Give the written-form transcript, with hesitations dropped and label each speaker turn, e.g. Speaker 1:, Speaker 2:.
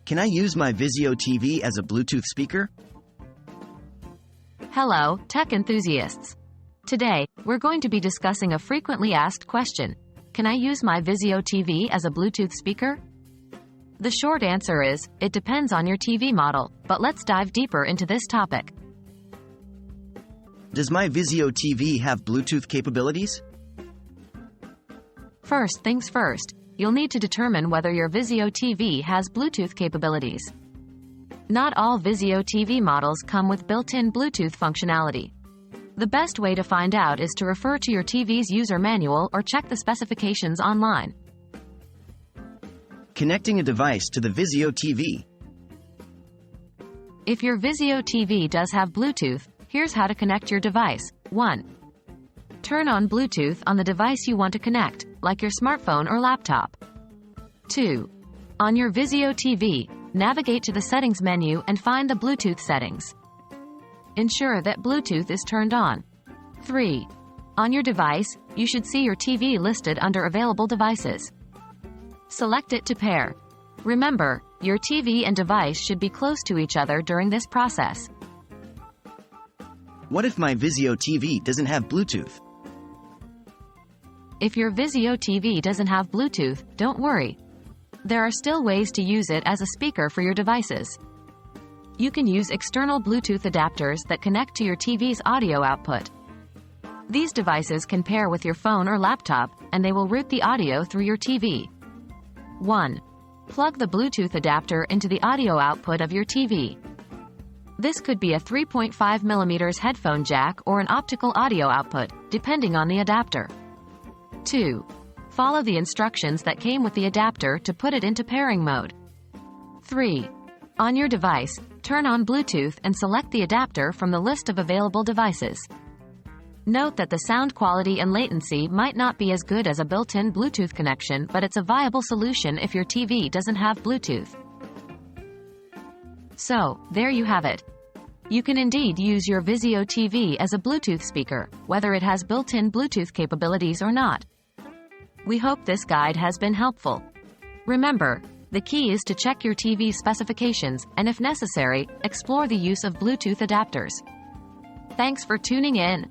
Speaker 1: Can I use my Vizio TV as a Bluetooth speaker?
Speaker 2: Hello, tech enthusiasts. Today, we're going to be discussing a frequently asked question. Can I use my Vizio TV as a Bluetooth speaker? The short answer is, it depends on your TV model, but let's dive deeper into this topic.
Speaker 1: Does my Vizio TV have Bluetooth capabilities?
Speaker 2: First things first, you'll need to determine whether your Vizio TV has Bluetooth capabilities. Not all Vizio TV models come with built-in Bluetooth functionality. The best way to find out is to refer to your TV's user manual or check the specifications online.
Speaker 1: Connecting a device to the Vizio TV.
Speaker 2: If your Vizio TV does have Bluetooth, here's how to connect your device. 1. Turn on Bluetooth on the device you want to connect, like your smartphone or laptop. 2. On your Vizio TV, navigate to the Settings menu and find the Bluetooth settings. Ensure that Bluetooth is turned on. 3. On your device, you should see your TV listed under Available Devices. Select it to pair. Remember, your TV and device should be close to each other during this process.
Speaker 1: What if my Vizio TV doesn't have Bluetooth?
Speaker 2: If your Vizio TV doesn't have Bluetooth, don't worry. There are still ways to use it as a speaker for your devices. You can use external Bluetooth adapters that connect to your TV's audio output. These devices can pair with your phone or laptop, and they will route the audio through your TV. 1. Plug the Bluetooth adapter into the audio output of your TV. This could be a 3.5mm headphone jack or an optical audio output, depending on the adapter. 2. Follow the instructions that came with the adapter to put it into pairing mode. 3. On your device, turn on Bluetooth and select the adapter from the list of available devices. Note that the sound quality and latency might not be as good as a built-in Bluetooth connection, but it's a viable solution if your TV doesn't have Bluetooth. So, there you have it. You can indeed use your Vizio TV as a Bluetooth speaker, whether it has built-in Bluetooth capabilities or not. We hope this guide has been helpful. Remember, the key is to check your TV specifications, and if necessary, explore the use of Bluetooth adapters. Thanks for tuning in.